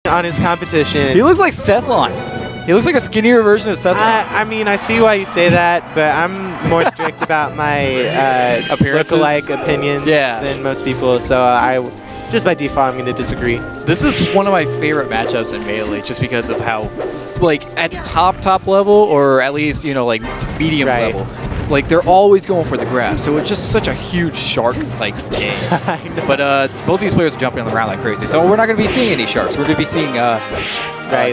on his competition. He looks like Sethlon. He looks like a skinnier version of Sethlon. I mean, I see why you say that, but I'm more strict about my look-alike opinions than most people, so just by default, I'm going to disagree. This is one of my favorite matchups in Melee, just because of how, like, at the top level, or at least, you know, like, medium level, like, they're always going for the grab. So it's just such a huge shark, like, game. But both these players are jumping on the ground like crazy. So we're not going to be seeing any sharks. We're going to be seeing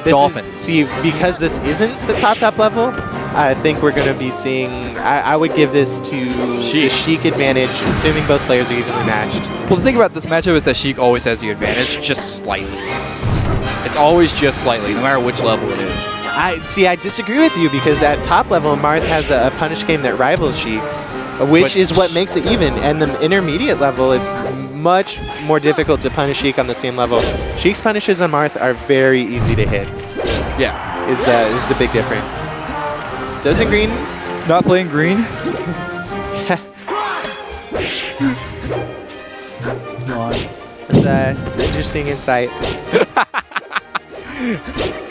dolphins. Because this isn't the top level, I think we're going to be seeing... I would give this to the Sheik advantage, assuming both players are evenly matched. Well, the thing about this matchup is that Sheik always has the advantage, just slightly. It's always just slightly, no matter which level it is. I disagree with you, because at top level, Marth has a punish game that rivals Sheik's, which is what makes it even. And the intermediate level, it's much more difficult to punish Sheik on the same level. Sheik's punishes on Marth are very easy to hit. Yeah. Is the big difference. Dozing green? Not playing green? It's an interesting insight.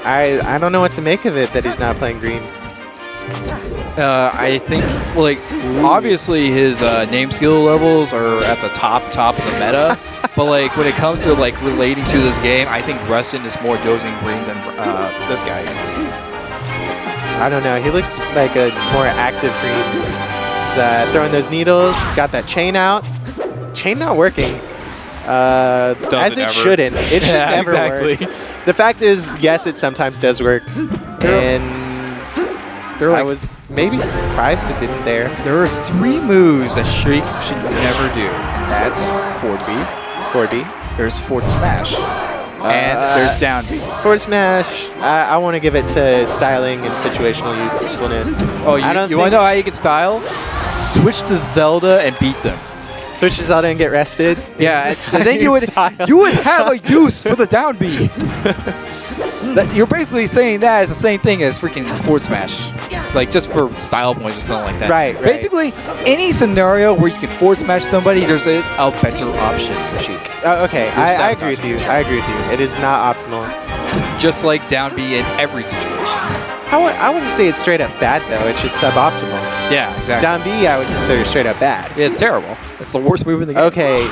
I don't know what to make of it that he's not playing green. I think, like, obviously his name skill levels are at the top of the meta, but like when it comes to like relating to this game, I think Rusten is more Dozing green than this guy is. I don't know. He looks like a more active green. He's throwing those needles. Got that chain out. Chain not working. As it shouldn't. It should never work. The fact is, yes, it sometimes does work. And I was maybe surprised it didn't there. There are 3 moves that Sheik should never do. And that's forward B. Forward B. There's forward smash. And there's down B. Forward smash. I want to give it to styling and situational usefulness. Oh, you want to know how you can style? Switch to Zelda and beat them. Switch to Zelda and get rested. Yeah, and then you would have a use for the down B. You're basically saying that is the same thing as freaking forward smash, like just for style points or something like that. Right. Basically, any scenario where you can forward smash somebody, there's a better option for Sheik. Okay, I agree with you. I agree with you. It is not optimal. Just like down B in every situation. I wouldn't say it's straight up bad though. It's just suboptimal. Yeah, exactly. Down B, I would consider straight up bad. Yeah, it's terrible. It's the worst move in the game. Okay.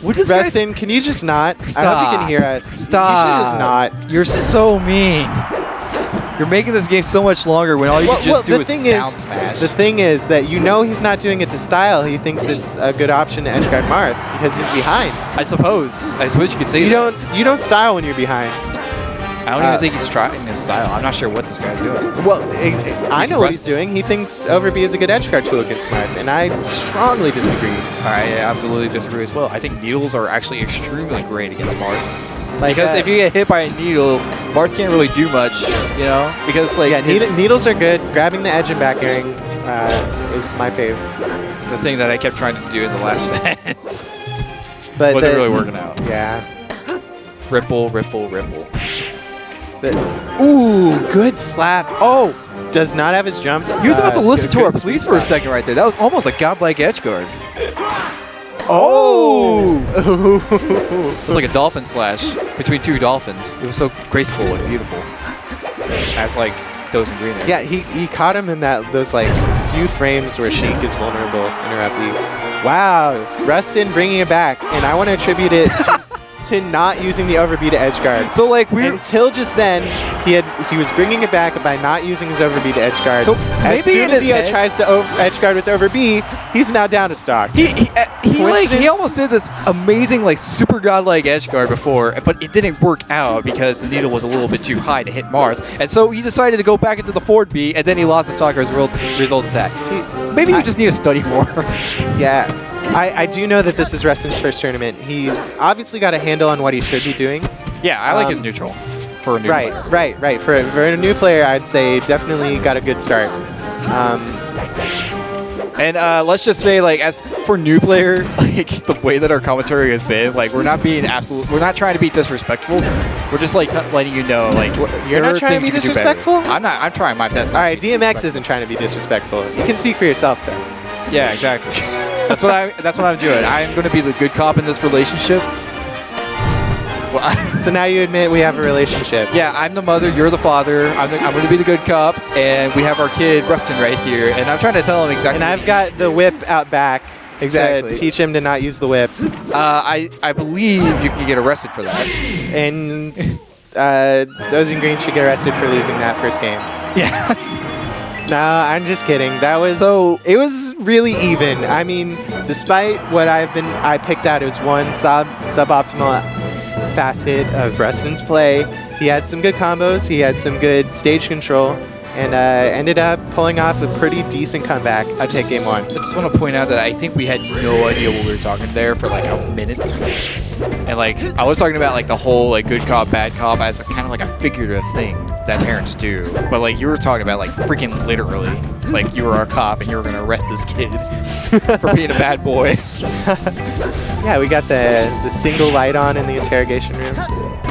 Rusten, can you just not? Stop. I hope you can hear us. Stop. You should just not. You're so mean. You're making this game so much longer when all you can just do is down smash. The thing is that you know he's not doing it to style. He thinks it's a good option to edgeguard Marth because he's behind. I suppose you could say that. You don't style when you're behind. I don't even think he's trying his style. I'm not sure what this guy's doing. Well, I know what he's doing. He thinks Over B is a good edgeguard tool against Marth, and I strongly disagree. I absolutely disagree as well. I think needles are actually extremely great against Marth. Because if you get hit by a needle, Marth can't really do much, you know? Because like needles are good. Grabbing the edge and back airing is my fave. The thing that I kept trying to do in the last set. But wasn't really working out. Yeah. Ripple, ripple, ripple. Ooh, good slap. Oh, does not have his jump. He was about to listen to our pleas for a second right there. That was almost a godlike edge guard. Oh! It was like a dolphin slash between 2 dolphins. It was so graceful and beautiful. As like Dozing green is. Yeah, he caught him in those like few frames where Sheik is vulnerable in her up B. Wow, Rusten bringing it back, and I want to attribute it to not using the over B to edge guard. So like until just then, he was bringing it back by not using his over B to edge guard. So as soon as he tries to edge guard with over B, he's now down to stock. He almost did this amazing like super godlike edge guard before, but it didn't work out because the needle was a little bit too high to hit Marth, and so he decided to go back into the forward B, and then he lost the stock as a result attack. Maybe you just need to study more. Yeah. I do know that this is Rusten's first tournament. He's obviously got a handle on what he should be doing. Yeah, I like his neutral for a new player. Right. For a new player, I'd say definitely got a good start. And let's just say, like, as for new player, like the way that our commentary has been, like, we're not trying to be disrespectful. We're just like letting you know, like, you're not trying to be disrespectful. I'm trying my best. All right, DMX isn't trying to be disrespectful. You can speak for yourself, though. Yeah, exactly. That's what I'm doing. I'm going to be the good cop in this relationship. Well, so now you admit we have a relationship. Yeah, I'm the mother, you're the father. I'm going to be the good cop, and we have our kid, Rusten, right here. And I'm trying to tell him exactly. And I've got the whip out back. Exactly. To teach him to not use the whip. I believe you can get arrested for that. And Dozing Green should get arrested for losing that first game. Yeah. No, I'm just kidding. That was it was really even. I mean, despite what I picked out as one suboptimal facet of Rusten's play, he had some good combos, he had some good stage control, and ended up pulling off a pretty decent comeback to take game 1. I just want to point out that I think we had no idea what we were talking there for like a minute. And like I was talking about like the whole like good cop, bad cop as kind of like a figurative thing that parents do. But like you were talking about like freaking literally, like you were a cop and you were going to arrest this kid for being a bad boy. Yeah, we got the single light on in the interrogation room.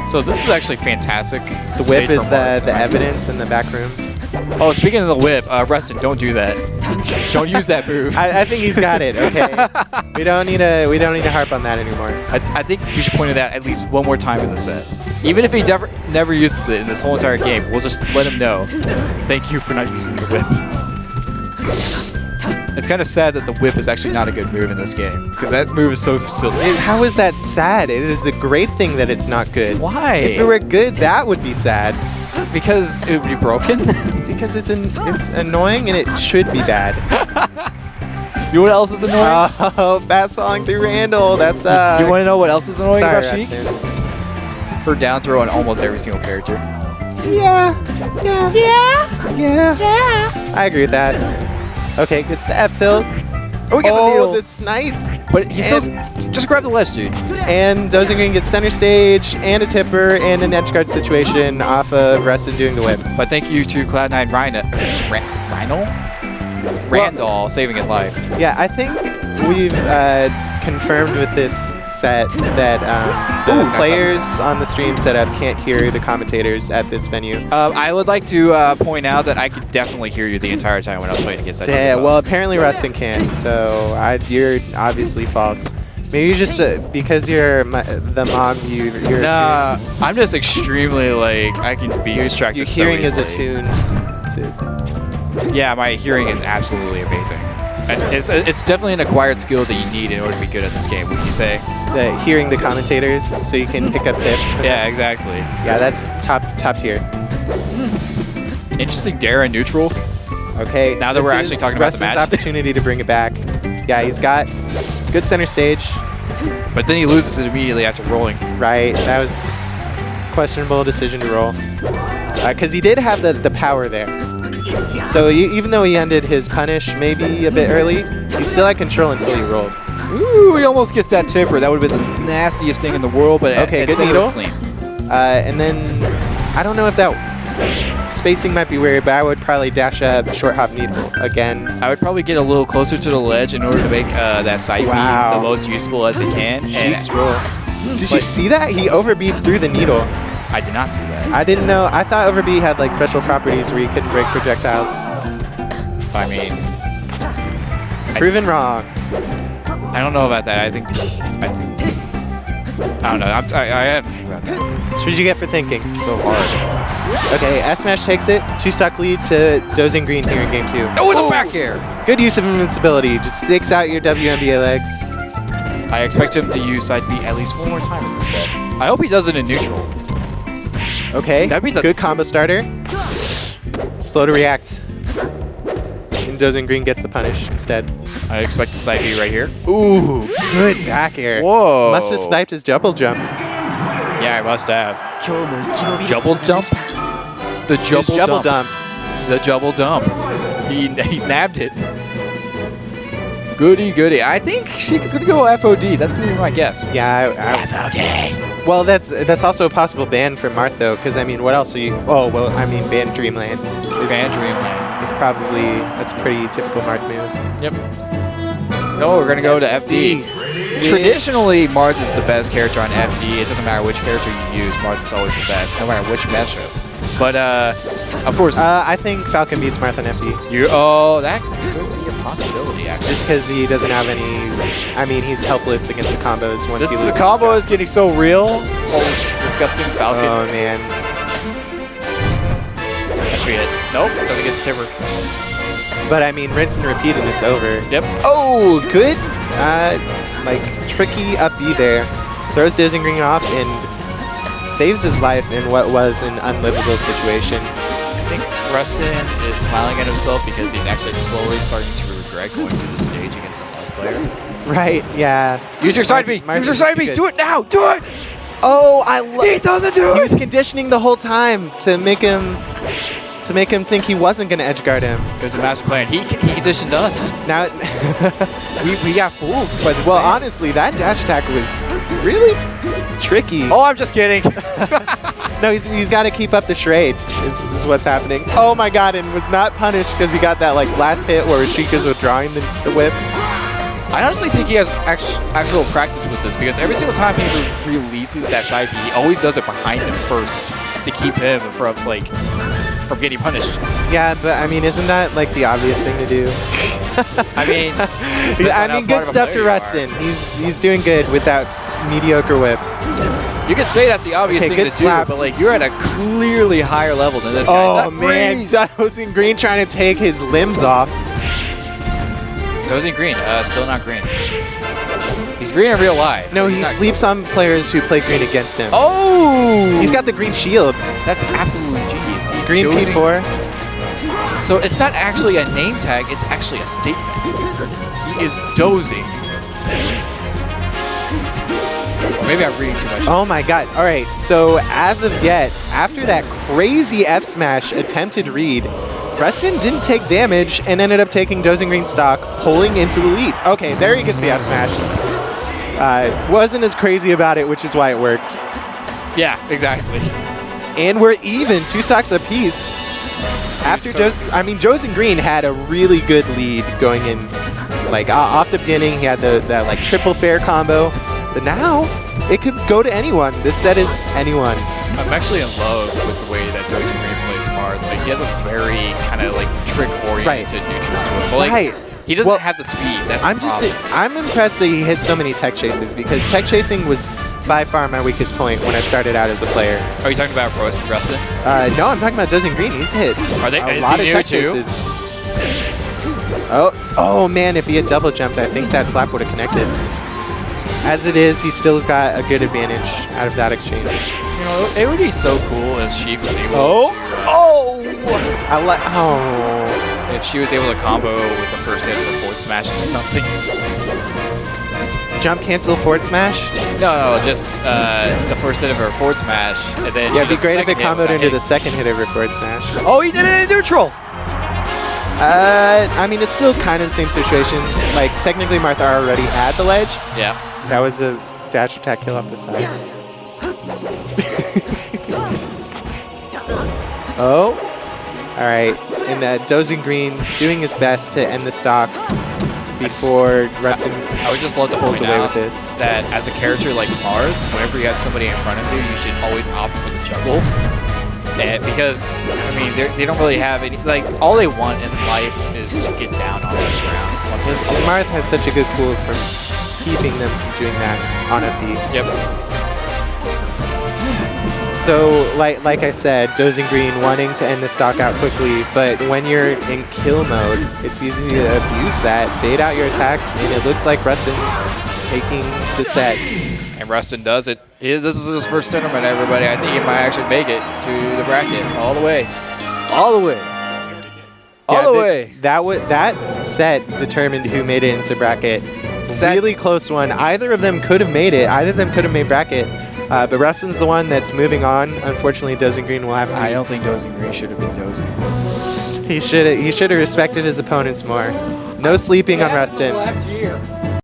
So this is actually fantastic. The whip is the evidence in the back room. Oh, speaking of the whip, Rusten, don't do that. Don't use that move. I think he's got it. Okay, we don't need to harp on that anymore. I think we should point it out at least one more time in the set. Even if he never uses it in this whole entire game, we'll just let him know. Thank you for not using the whip. It's kind of sad that the whip is actually not a good move in this game because that move is so silly. How is that sad? It is a great thing that it's not good. Why? If it were good, that would be sad. Because it would be broken? Because it's annoying and it should be bad. You know what else is annoying? Oh, fast falling through Randall. That's You want to know what else is annoying Sorry, about Sheik? Rusten. Her down throw on almost every single character. Yeah. I agree with that. Okay, gets the F tilt. Oh, he gets the needle. The snipe. But he still just grab the ledge, dude. And Dozing Green gets center stage and a tipper and an edge guard situation off of Rusten doing the whip. But thank you to Cloud9 Randall saving his life. Yeah, I think we've confirmed with this set that the players on the stream setup can't hear the commentators at this venue. I would like to point out that I could definitely hear you the entire time when I was playing against that. Yeah, well, apparently Rusten can, so you're obviously false. Maybe just because you're the mom, you're Nah, tunes. I'm just extremely like I can be distracted. Your so hearing is easily. attuned. Yeah, my hearing is absolutely amazing. It's definitely an acquired skill that you need in order to be good at this game. Would you say? Hearing the commentators, so you can pick up tips. Yeah, exactly. Yeah, that's top tier. Interesting dare in neutral. Okay. Now that we're actually talking about the Rusten's match. opportunity to bring it back. Yeah, he's got good center stage. But then he loses it immediately after rolling. Right. That was questionable decision to roll. Because he did have the power there. So even though he ended his punish maybe a bit early, he still had control until he rolled. Ooh, he almost gets that tipper. That would have been the nastiest thing in the world, but okay, good needle. needle. Clean. And then, I don't know if that spacing might be weird, but I would probably dash up short hop needle again. I would probably get a little closer to the ledge in order to make that side beam the most useful as it can. Sheik's roll. Did you see that? He overbeat through the needle. I did not see that. I didn't know. I thought overbeat had like special properties where you couldn't break projectiles. I mean, Proven wrong. I don't know about that. I don't know. I have to think about that. That's what you get for thinking. So hard. Okay, S Smash takes it. 2-stock lead to Dozing Green here in game 2. Oh, the back air! Good use of invincibility. Just sticks out your WNBA legs. I expect him to use side B at least one more time in this set. I hope he does it in neutral. Okay, That'd be the good combo starter. Slow to react. And Dozing Green gets the punish instead. I expect the side B right here. Ooh, good back air. Whoa. Must have sniped his double jump. Yeah, I must have. Double jump? The double dump. The double dump. He nabbed it. Goody, goody. I think Sheik is going to go FOD. That's going to be my guess. Yeah, FOD. Well, that's also a possible ban for Marth, though, because, I mean, what else are you... Oh, well, I mean, ban Dreamland. Ban Dreamland. It's probably... That's a pretty typical Marth move. Yep. No, we're going to go to FD. Traditionally, Marth is the best character on FD. It doesn't matter which character you use. Marth is always the best, no matter which matchup. But Of course. I think Falcon beats Marth on FD. Oh, that could be a possibility, actually. Just because he doesn't have any... I mean, he's helpless against the combos once he loses. This combo is getting so real. Oh, disgusting Falcon. Oh, man. That should be it. Nope, doesn't get the tipper. But, I mean, rinse and repeat and it's over. Yep. Oh, good. Like, tricky up B there. Throws Dozing Green off and saves his life in what was an unlivable situation. I think Rusten is smiling at himself because he's actually slowly starting to regret going to the stage against a Marth player. Right, yeah. Use your side B! Use your side B! Do it now! Do it! Oh, I love it! He doesn't do it! He was conditioning the whole time to make him think he wasn't going to edgeguard him. It was a master plan. He conditioned us. Now, we got fooled by this well, man. honestly, that dash attack was really tricky. Oh, I'm just kidding. No, he's got to keep up the charade is what's happening. Oh my god, and was not punished because he got that like last hit where Sheik is withdrawing the whip. I honestly think he has actual practice with this because every single time he releases that side B, he always does it behind him first to keep him from getting punished. Yeah, but I mean, isn't that like the obvious thing to do? I mean, good stuff to Rusten. He's doing good with that mediocre whip. You could say that's the obvious thing to slap. do, but like you're at a clearly higher level than this guy. Oh man, Dozing Green trying to take his limbs off. Dozing Green, still not green. He's green in real life. No, he sleeps on players who play green against him. Oh! He's got the green shield. That's absolutely genius. He's green dozing. P4. So it's not actually a name tag, it's actually a statement. He is dozing. Or maybe I'm reading too much. Oh my god. All right, so as of yet, after that crazy F smash attempted read, Rusten didn't take damage and ended up taking Dozing Green stock, pulling into the lead. Okay, there he gets the F smash. Wasn't as crazy about it, which is why it worked. Yeah, exactly. And we're even, 2 stocks apiece. After Dozing Green had a really good lead going in, like off the beginning. He had that like triple fair combo, but now it could go to anyone. This set is anyone's. I'm actually in love with the way that Dozing Green plays Marth. Like he has a very kind of like trick-oriented neutral to him. But, like, he doesn't have the speed. That's the problem. I'm impressed that he hit so many tech chases because tech chasing was by far my weakest point when I started out as a player. Are you talking about Rusten? No, I'm talking about Dozing Green. He's hit a lot of tech chases. Oh man, if he had double jumped, I think that slap would have connected. As it is, he still got a good advantage out of that exchange. You know, it would be so cool if Sheik was able to... If she was able to combo with the first hit of her forward smash into something. Jump cancel forward smash? No, just the first hit of her forward smash, and then it'd be great if it comboed into the second hit of her forward smash. Oh, he did it in neutral! I mean, it's still kind of the same situation. Like, technically, Marth already had the ledge. Yeah. That was a dash attack kill off the side. Oh. All right. And Dozing Green doing his best to end the stock before Rusten I would just love to point away out with this. that as a character like Marth, whenever you have somebody in front of you, you should always opt for the juggle. And because, I mean, they don't really have any, like, all they want in life is to get down onto the ground. Marth has such a good cool for keeping them from doing that on FD. Yep. So, like I said, Dozing Green wanting to end the stock out quickly, but when you're in kill mode, it's easy to abuse that, bait out your attacks, and it looks like Rusten's taking the set. And Rusten does it. This is his first tournament, everybody. I think he might actually make it to the bracket all the way. All the way. All the way. That set determined who made it into bracket. Really close one. Either of them could have made it. Either of them could have made bracket. But Rusten's the one that's moving on. Unfortunately, Dozing Green will have to. I don't think Dozing Green should have been dozing. He should have respected his opponents more. No sleeping on Rusten. Left here.